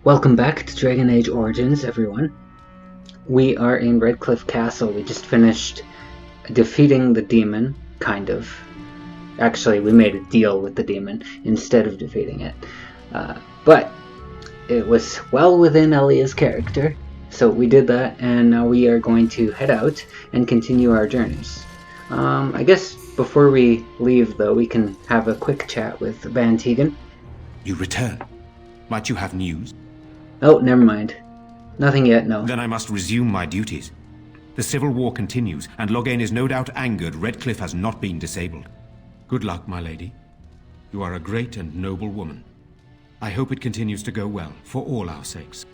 Welcome back to Dragon Age Origins, everyone. We are in Redcliffe Castle. We just finished defeating the demon, kind of. Actually, we made a deal with the demon instead of defeating it. But it was well within Elia's character, so we did that, and now we are going to head out and continue our journeys. I guess before we leave, though, we can have a quick chat with Van Tegan. You return. Might you have news? Oh, never mind. Nothing yet, no. Then I must resume my duties. The civil war continues, and Loghain is no doubt angered Redcliffe has not been disabled. Good luck, my lady. You are a great and noble woman. I hope it continues to go well, for all our sakes.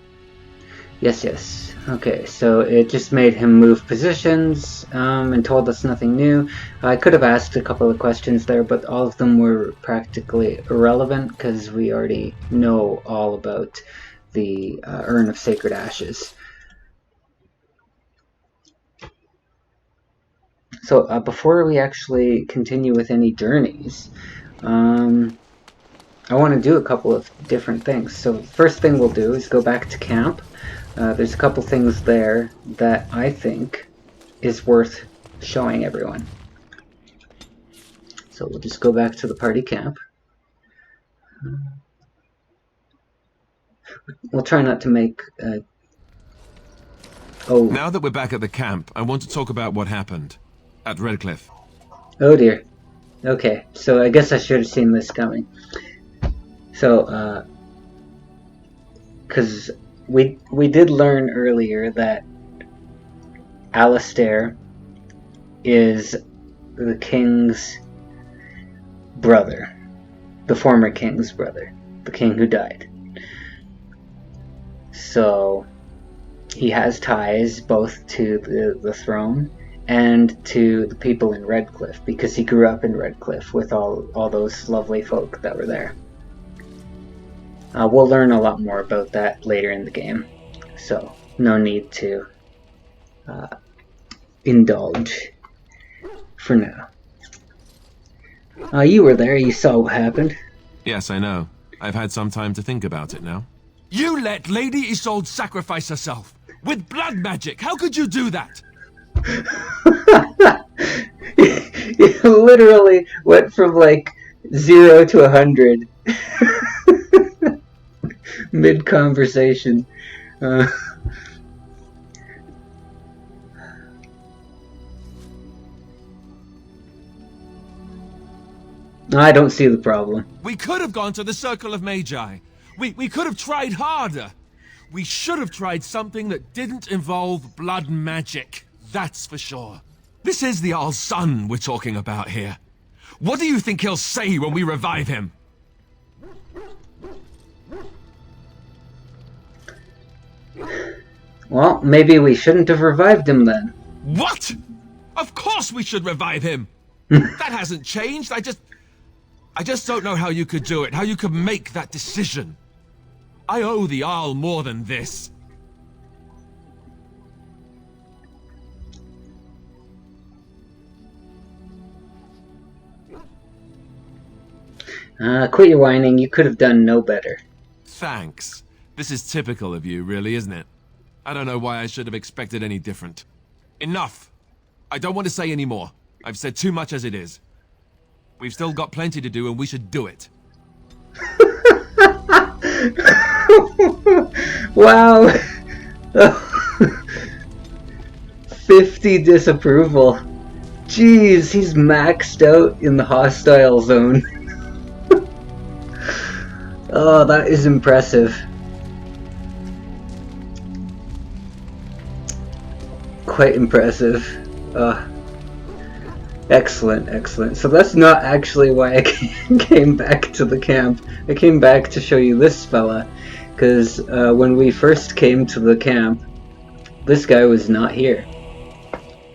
Yes. Okay, so it just made him move positions, and told us nothing new. I could have asked a couple of questions there, but all of them were practically irrelevant, because we already know all about the Urn of Sacred Ashes. So before we actually continue with any journeys, I want to do a couple of different things. So first thing we'll do is go back to camp. There's a couple things there that I think is worth showing everyone. So we'll just go back to the party camp. We'll try not to make... Now that we're back at the camp, I want to talk about what happened at Redcliffe. Oh dear. Okay, so I guess I should have seen this coming. So, because we did learn earlier that Alistair is the king's brother, the former king's brother, the king who died. So he has ties both to the throne and to the people in Redcliffe, because he grew up in Redcliffe with all those lovely folk that were there. We'll learn a lot more about that later in the game, so no need to indulge for now. You were there, you saw what happened. Yes, I know. I've had some time to think about it now. You let Lady Isolde sacrifice herself with blood magic. How could you do that? You literally went from like 0 to 100 mid-conversation. I don't see the problem. We could have gone to the Circle of Magi. We could have tried harder. We should have tried something that didn't involve blood magic. That's for sure. This is the Jarl's son we're talking about here. What do you think he'll say when we revive him? Well, maybe we shouldn't have revived him then. What? Of course we should revive him. That hasn't changed. I just don't know how you could do it, how you could make that decision. I owe the Jarl more than this. Quit your whining, you could have done no better. Thanks. This is typical of you, really, isn't it? I don't know why I should have expected any different. Enough. I don't want to say any more. I've said too much as it is. We've still got plenty to do, and we should do it. Wow. 50 disapproval. Jeez, he's maxed out in the hostile zone. Oh, that is impressive. Quite impressive. Excellent. So that's not actually why I came back to the camp. I came back to show you this fella, because when we first came to the camp, this guy was not here.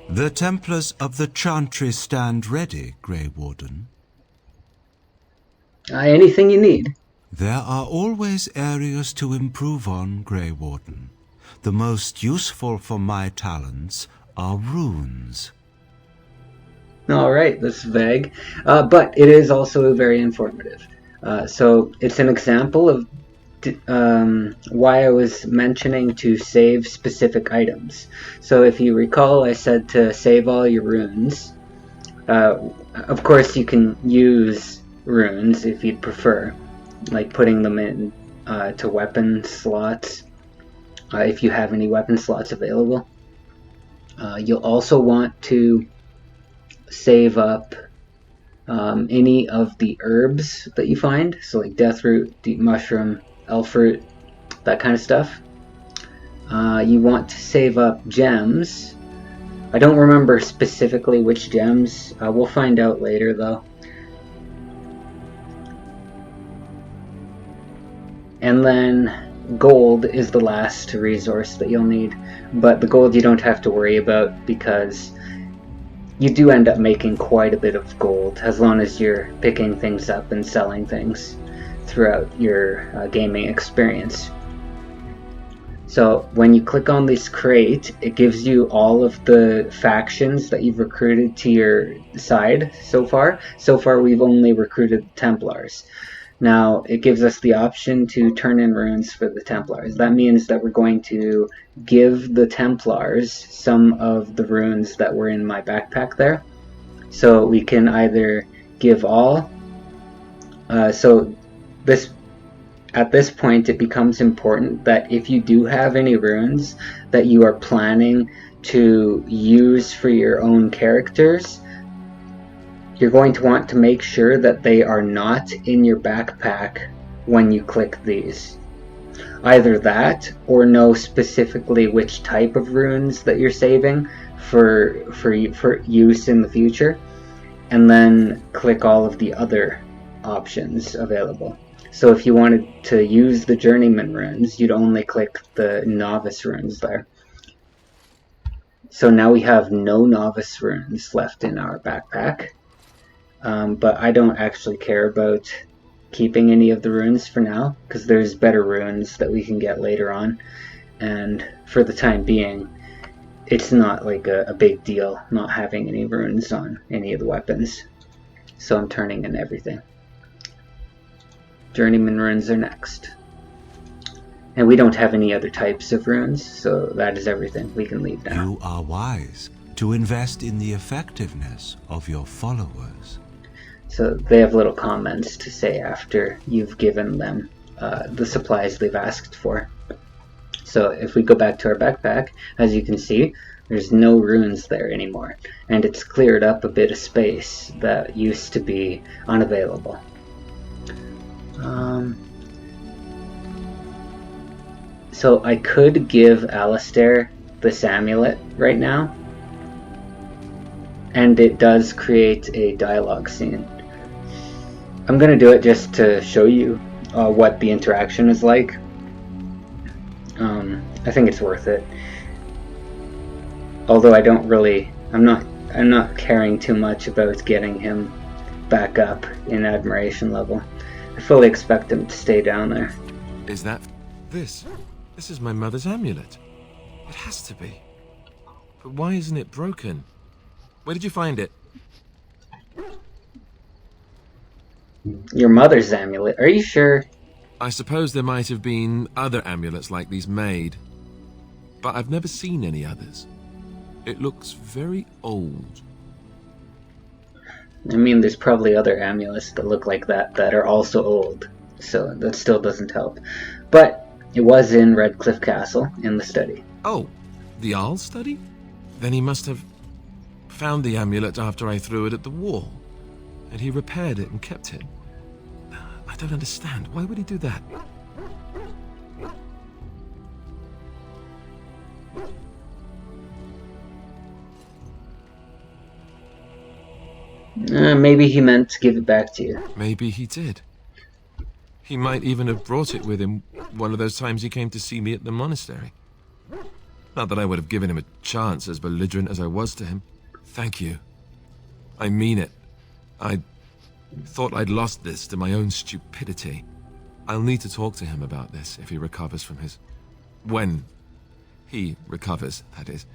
The Templars of the Chantry stand ready, Grey Warden. Anything you need. There are always areas to improve on, Grey Warden. The most useful for my talents are runes. Alright, that's vague. But it is also very informative. So it's an example of why I was mentioning to save specific items. So if you recall, I said to save all your runes. Of course, you can use runes if you'd prefer, like putting them in to weapon slots, if you have any weapon slots available. You'll also want to save up any of the herbs that you find, so like deathroot, deep mushroom, elfroot, that kind of stuff. You want to save up gems. I don't remember specifically which gems. We'll find out later though. And then gold is the last resource that you'll need, but the gold you don't have to worry about because you do end up making quite a bit of gold as long as you're picking things up and selling things throughout your gaming experience. So when you click on this crate, it gives you all of the factions that you've recruited to your side so far. So far we've only recruited the Templars. Now it gives us the option to turn in runes for the Templars. That means that we're going to give the Templars some of the runes that were in my backpack there. So we can either give all. At this point, it becomes important that if you do have any runes that you are planning to use for your own characters, you're going to want to make sure that they are not in your backpack when you click these. Either that, or know specifically which type of runes that you're saving for use in the future, and then click all of the other options available. So if you wanted to use the Journeyman runes, you'd only click the Novice runes there. So now we have no Novice runes left in our backpack. But I don't actually care about keeping any of the runes for now, because there's better runes that we can get later on. And for the time being, it's not like a big deal not having any runes on any of the weapons. So I'm turning in everything. Journeyman runes are next. And we don't have any other types of runes, so that is everything. We can leave now. You are wise to invest in the effectiveness of your followers. So they have little comments to say after you've given them the supplies they've asked for. So if we go back to our backpack, as you can see, there's no runes there anymore. And it's cleared up a bit of space that used to be unavailable. So I could give Alistair this amulet right now, and it does create a dialogue scene. I'm gonna do it just to show you what the interaction is like. I think it's worth it. Although I'm not caring too much about getting him back up in admiration level. I fully expect him to stay down there. Is that... This is my mother's amulet. It has to be. But why isn't it broken? Where did you find it? Your mother's amulet? Are you sure? I suppose there might have been other amulets like these made. But I've never seen any others. It looks very old. I mean, there's probably other amulets that look like that are also old. So that still doesn't help. But it was in Redcliffe Castle, in the study. Oh, the Jarl's study? Then he must have found the amulet after I threw it at the wall. And he repaired it and kept it. I don't understand. Why would he do that? Maybe he meant to give it back to you. Maybe he did. He might even have brought it with him one of those times he came to see me at the monastery. Not that I would have given him a chance, as belligerent as I was to him. Thank you. I mean it. I thought I'd lost this to my own stupidity. I'll need to talk to him about this if he recovers from his... When he recovers, that is.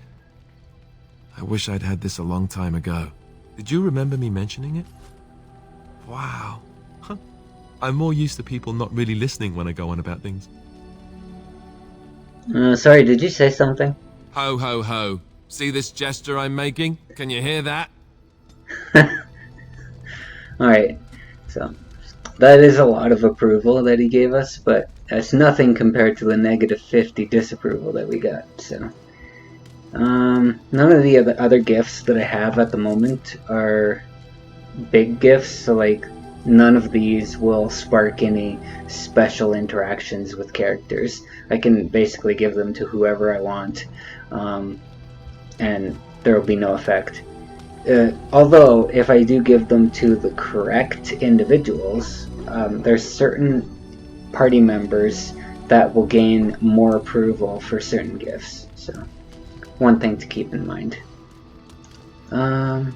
I wish I'd had this a long time ago. Did you remember me mentioning it? Wow. Huh. I'm more used to people not really listening when I go on about things. Sorry, did you say something? Ho, ho, ho. See this gesture I'm making? Can you hear that? Alright, so that is a lot of approval that he gave us, but that's nothing compared to the -50 disapproval that we got, so. None of the other gifts that I have at the moment are big gifts, so like none of these will spark any special interactions with characters. I can basically give them to whoever I want, and there will be no effect. Although, if I do give them to the correct individuals, there's certain party members that will gain more approval for certain gifts, so one thing to keep in mind. I'm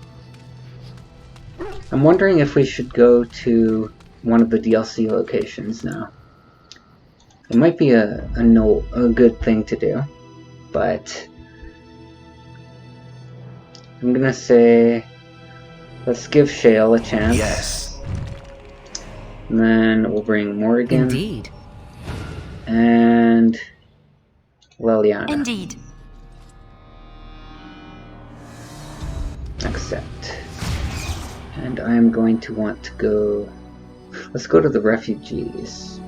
wondering if we should go to one of the DLC locations now. It might be a good thing to do, but I'm gonna say let's give Shale a chance. Yes. And then we'll bring Morgan. Indeed. And Liliana. Indeed. Accept. And I'm going to want to go... Let's go to the refugees.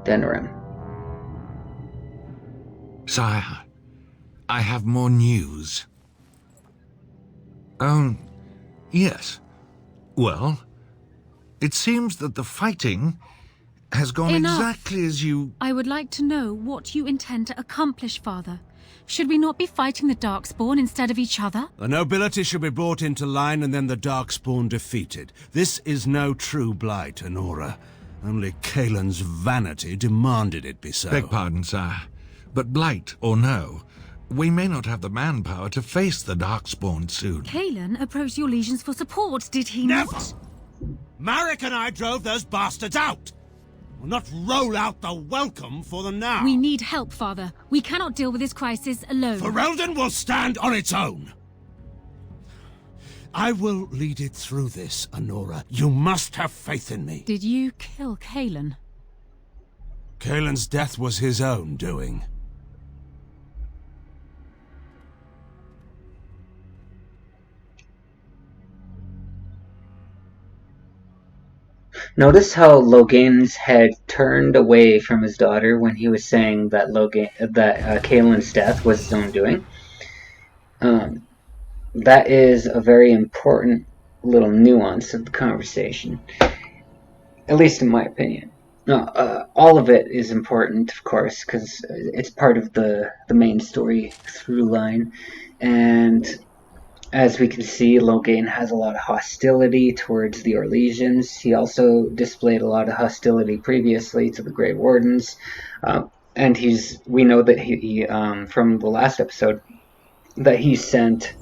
Denram. Sire, I have more news. Yes. Well, it seems that the fighting has gone exactly as you... I would like to know what you intend to accomplish, Father. Should we not be fighting the Darkspawn instead of each other? The nobility should be brought into line and then the Darkspawn defeated. This is no true blight, Anora. Only Kaelin's vanity demanded it be so. Beg pardon, sire. But blight or no, we may not have the manpower to face the Darkspawn soon. Kaelin approached your legions for support, did he Never! not? Marek and I drove those bastards out! We'll not roll out the welcome for them now. We need help, Father. We cannot deal with this crisis alone. Ferelden will stand on its own. I will lead it through this, Anora. You must have faith in me. Did you kill Kaelin? Kaelin's death was his own doing. Notice how Loghain's head turned away from his daughter when he was saying that Kaelin's death was his own doing. That is a very important little nuance of the conversation, at least in my opinion. All of it is important, of course, because it's part of the main story through line, and as we can see, Loghain has a lot of hostility towards the Orlesians. He also displayed a lot of hostility previously to the Grey Wardens, and we know that he from the last episode that he sent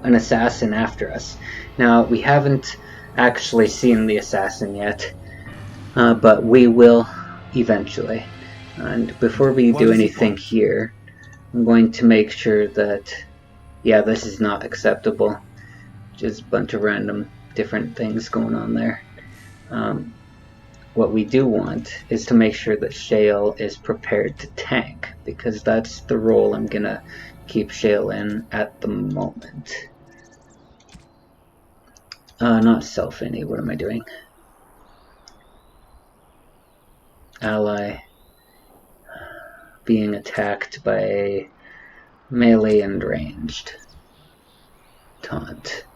an assassin after us. Now, we haven't actually seen the assassin yet, but we will eventually. And before we do anything here, I'm going to make sure that, yeah, this is not acceptable. Just a bunch of random different things going on there. What we do want is to make sure that Shale is prepared to tank, because that's the role I'm gonna keep Shale in at the moment. Not self-any, what am I doing? Ally being attacked by melee and ranged. Taunt.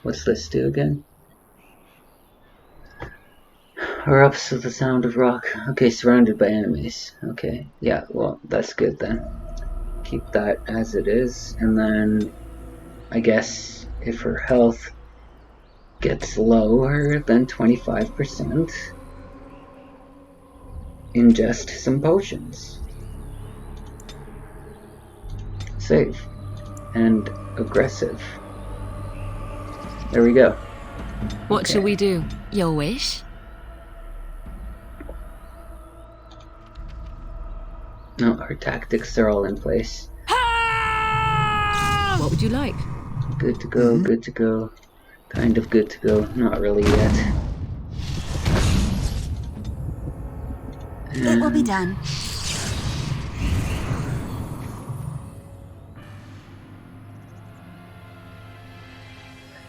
What's this do again? Erupts with the sound of rock. Okay, surrounded by enemies. Okay, yeah, well, that's good then. Keep that as it is, and then I guess if her health gets lower than 25%, ingest some potions. Save. and aggressive. There we go. What shall we do? Your wish? No, our tactics are all in place. What would you like? Good to go, good to go. Kind of good to go. Not really yet. It will be done.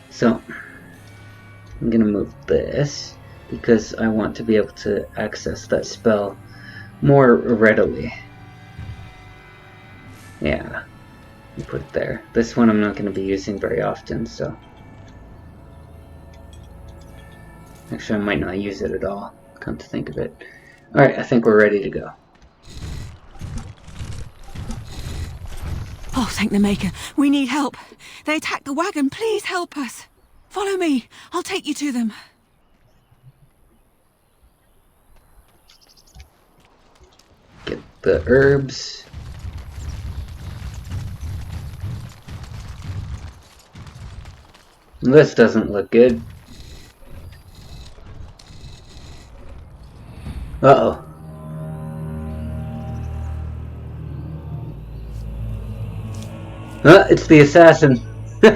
So, I'm gonna move this because I want to be able to access that spell more readily. Yeah, put it there. This one I'm not going to be using very often, so... Actually, I might not use it at all, come to think of it. Alright, I think we're ready to go. Oh, thank the Maker. We need help. They attacked the wagon. Please help us. Follow me. I'll take you to them. Get the herbs. This doesn't look good. Uh-oh. It's the assassin. The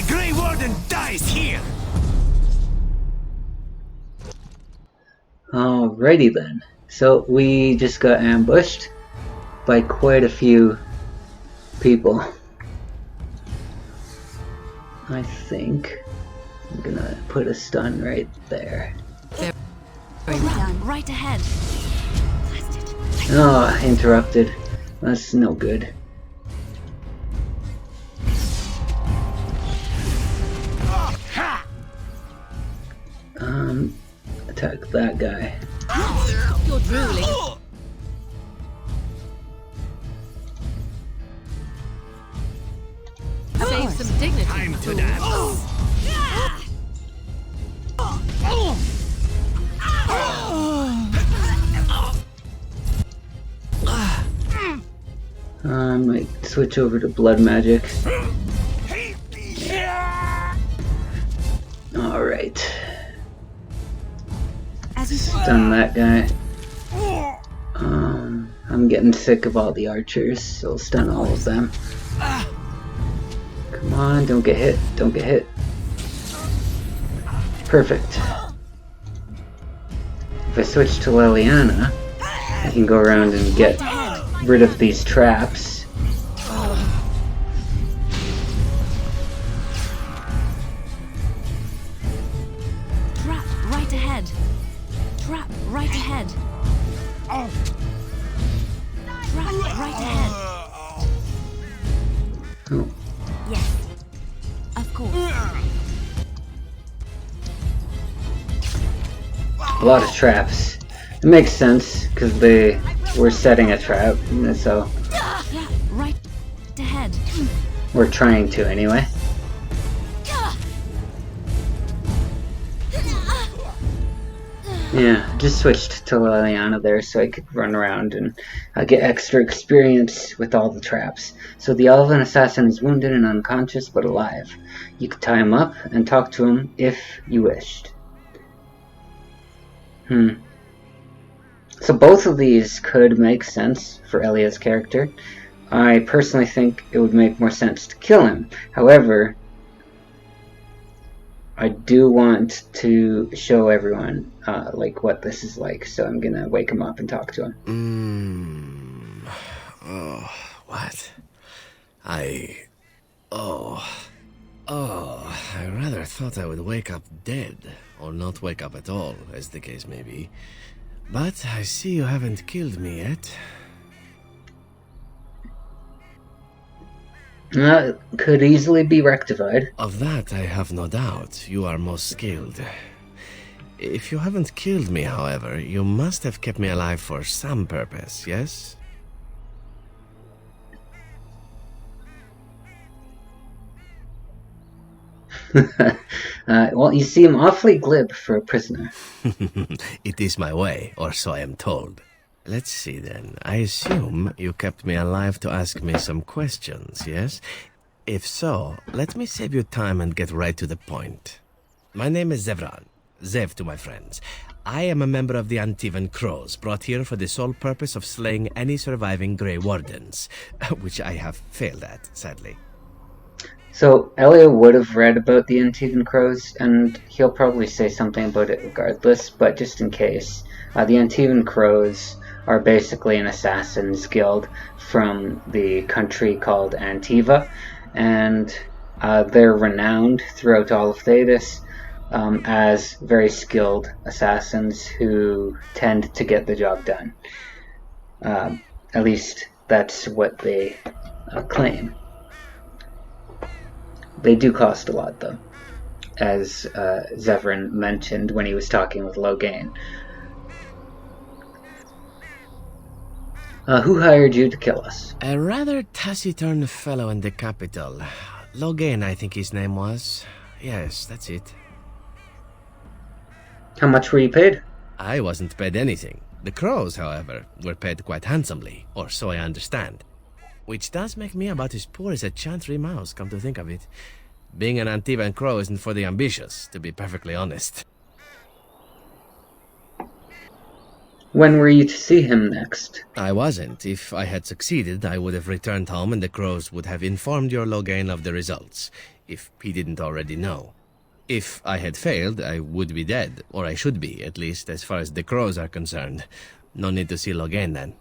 Grey Warden dies here! Alrighty then. So we just got ambushed by quite a few people. I think I'm gonna put a stun right there. Right ahead. Oh, interrupted. That's no good. Attack that guy. You're drooling. Save some dignity. Time to dance. I might switch over to blood magic. Alright. Stun that guy. I'm getting sick of all the archers, so I'll stun all of them. Come on, don't get hit, don't get hit. Perfect. If I switch to Leliana, I can go around and get rid of these traps. Trap right ahead. Trap right ahead. Trap right ahead. Oh. Yes. Of course. A lot of traps. It makes sense, because they were setting a trap, so... Yeah, right ahead. We're trying to, anyway. Yeah, just switched to Leliana there so I could run around and get extra experience with all the traps. So the elven assassin is wounded and unconscious but alive. You could tie him up and talk to him if you wished. So both of these could make sense for Elia's character. I personally think it would make more sense to kill him. However, I do want to show everyone like what this is like, so I'm gonna wake him up and talk to him. Oh, what? I rather thought I would wake up dead, or not wake up at all, as the case may be. But I see you haven't killed me yet. Could easily be rectified. Of that I have no doubt. You are most skilled. If you haven't killed me, however, you must have kept me alive for some purpose, yes? Well, you seem awfully glib for a prisoner. It is my way, or so I am told. Let's see then. I assume you kept me alive to ask me some questions, yes? If so, let me save you time and get right to the point. My name is Zevren. Zev to my friends. I am a member of the Antivan Crows, brought here for the sole purpose of slaying any surviving Grey Wardens, which I have failed at, sadly. So, Elia would have read about the Antivan Crows, and he'll probably say something about it regardless, but just in case. The Antivan Crows are basically an assassin's guild from the country called Antiva, and they're renowned throughout all of Thedas as very skilled assassins who tend to get the job done. At least that's what they claim. They do cost a lot, though, as Zevren mentioned when he was talking with Loghain. Who hired you to kill us? A rather taciturn fellow in the capital. Loghain, I think his name was. Yes, that's it. How much were you paid? I wasn't paid anything. The Crows, however, were paid quite handsomely, or so I understand. Which does make me about as poor as a Chantry mouse, come to think of it. Being an Antivan Crow isn't for the ambitious, to be perfectly honest. When were you to see him next? I wasn't. If I had succeeded, I would have returned home and the Crows would have informed your Loghain of the results, if he didn't already know. If I had failed, I would be dead, or I should be, at least as far as the Crows are concerned. No need to see Loghain then.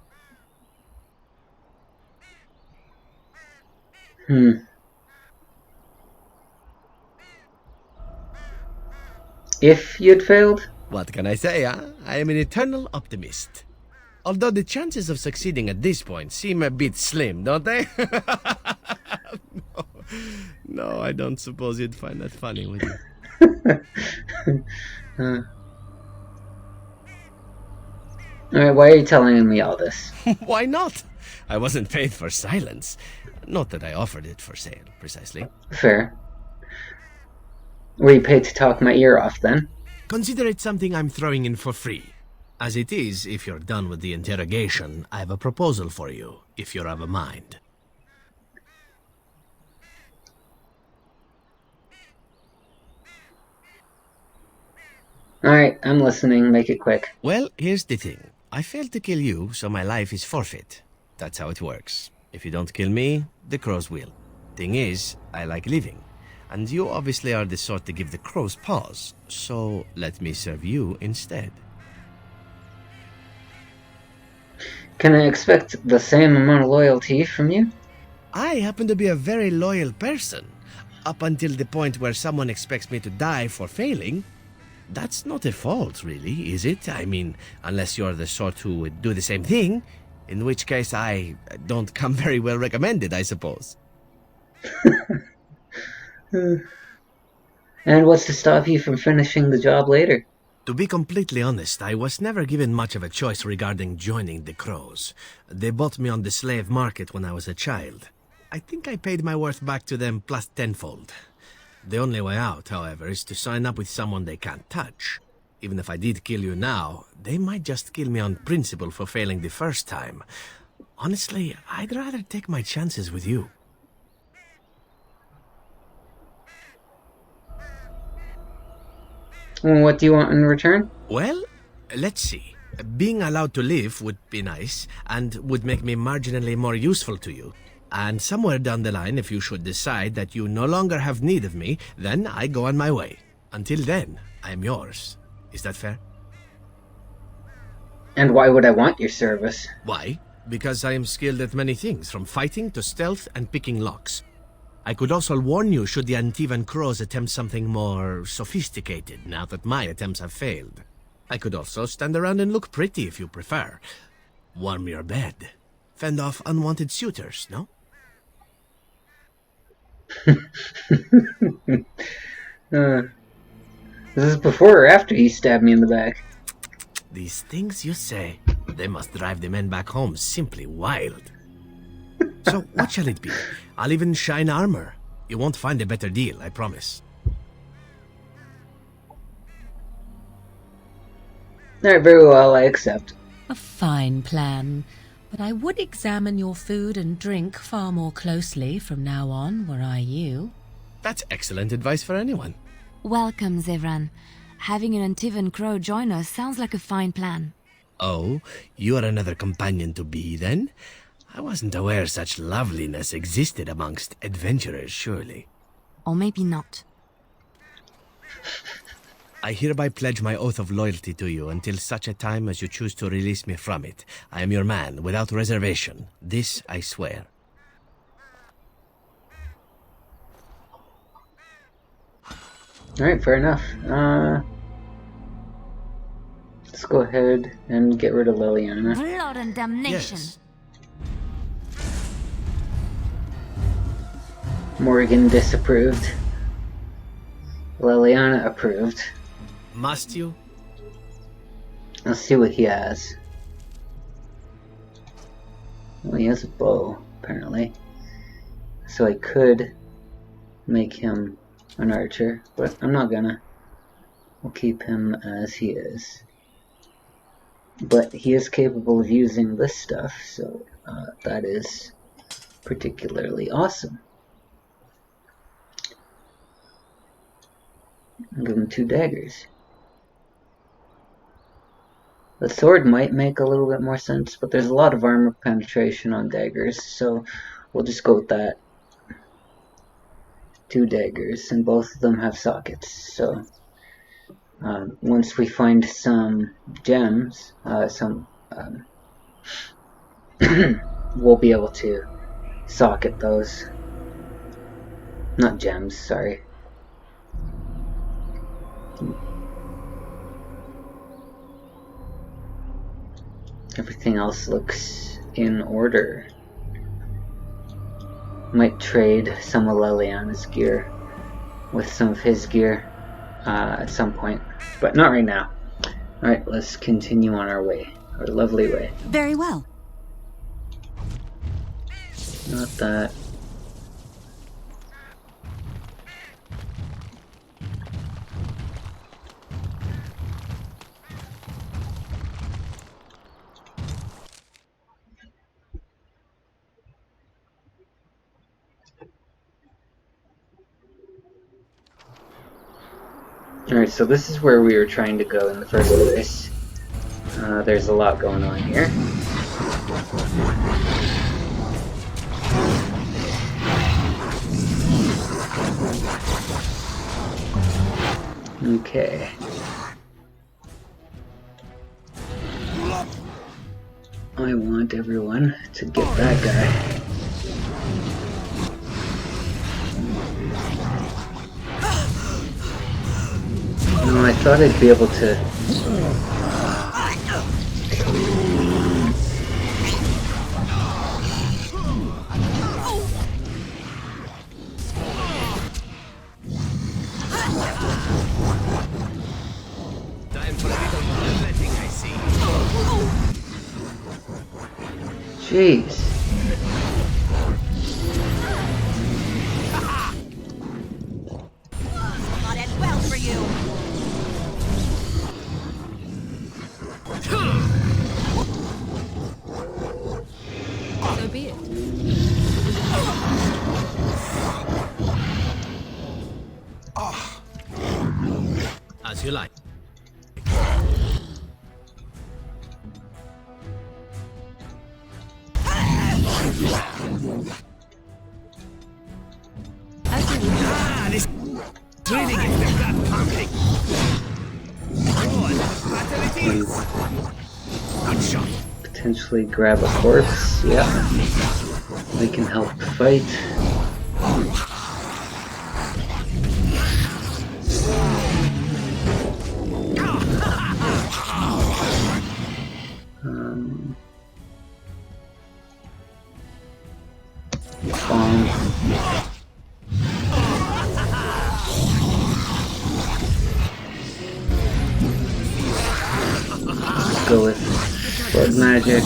If you'd failed? What can I say, huh? I am an eternal optimist. Although the chances of succeeding at this point seem a bit slim, don't they? No, I don't suppose you'd find that funny, would you? Alright, why are you telling me all this? Why not? I wasn't paid for silence. Not that I offered it for sale, precisely. Fair. Were you paid to talk my ear off, then? Consider it something I'm throwing in for free. As it is, if you're done with the interrogation, I have a proposal for you, if you're of a mind. Alright, I'm listening. Make it quick. Well, here's the thing. I failed to kill you, so my life is forfeit. That's how it works. If you don't kill me, the Crows will. Thing is, I like living. And you obviously are the sort to give the Crows pause, so let me serve you instead. Can I expect the same amount of loyalty from you? I happen to be a very loyal person, up until the point where someone expects me to die for failing. That's not a fault, really, is it? I mean, unless you're the sort who would do the same thing, in which case I don't come very well recommended, I suppose. And what's to stop you from finishing the job later? To be completely honest, I was never given much of a choice regarding joining the Crows. They bought me on the slave market when I was a child. I think I paid my worth back to them plus tenfold. The only way out, however, is to sign up with someone they can't touch. Even if I did kill you now, they might just kill me on principle for failing the first time. Honestly, I'd rather take my chances with you. What do you want in return? Well, let's see. Being allowed to live would be nice, and would make me marginally more useful to you. And somewhere down the line, if you should decide that you no longer have need of me, then I go on my way. Until then, I am yours. Is that fair? And why would I want your service? Why? Because I am skilled at many things, from fighting to stealth and picking locks. I could also warn you should the Antivan Crows attempt something more sophisticated, now that my attempts have failed. I could also stand around and look pretty if you prefer. Warm your bed. Fend off unwanted suitors, no? This is before or after you stabbed me in the back? These things you say, they must drive the men back home simply wild. So, what shall it be? I'll even shine armor. You won't find a better deal, I promise. Alright, very well, I accept. A fine plan. But I would examine your food and drink far more closely from now on, were I you. That's excellent advice for anyone. Welcome, Zevren. Having an Antivan crow join us sounds like a fine plan. Oh, you are another companion to be, then? I wasn't aware such loveliness existed amongst adventurers, surely. Or maybe not. I hereby pledge my oath of loyalty to you until such a time as you choose to release me from it. I am your man, without reservation. This I swear. Alright, fair enough. Let's go ahead and get rid of Liliana. Blood and damnation! Yes. Morgan disapproved. Liliana approved. Must you? Let's see what he has. Well, he has a bow, apparently. So I could make him an archer, but I'm not gonna. We'll keep him as he is. But he is capable of using this stuff, so that is particularly awesome. I'll give him 2 daggers. The sword might make a little bit more sense, but there's a lot of armor penetration on daggers, so we'll just go with that. 2 daggers, and both of them have sockets, so once we find some gems, we'll be able to socket those. Not gems, sorry. Everything else looks in order. Might trade some of Liliana's gear with some of his gear at some point, but not right now. Alright, let's continue on our way, our lovely way. Very well. Not that. Alright, so this is where we were trying to go in the first place. There's a lot going on here. Okay. I want everyone to get that guy. No, I thought I'd be able to... Time for a little bloodletting, I see. Jeez. Not end well for you. So be it. As you like. This really gets the blood pumping. Good shot. Potentially grab a corpse, yeah. We can help fight. Bomb. Let's go with blood magic.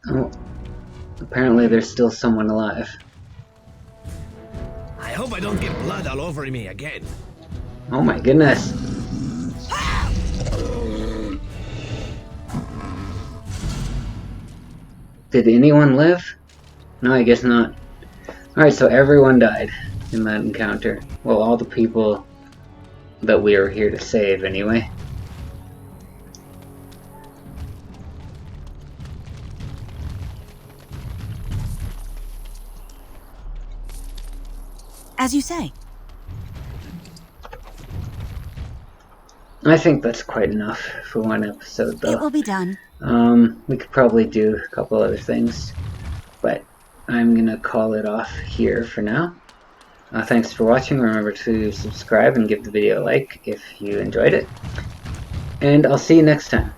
Oh, apparently there's still someone alive. I hope I don't get blood all over me again. Oh my goodness. Did anyone live? No, I guess not. Alright, so everyone died in that encounter. Well, all the people that we are here to save, anyway. As you say. I think that's quite enough for one episode, though. It will be done. We could probably do a couple other things, but I'm gonna call it off here for now. Thanks for watching. Remember to subscribe and give the video a like if you enjoyed it. And I'll see you next time.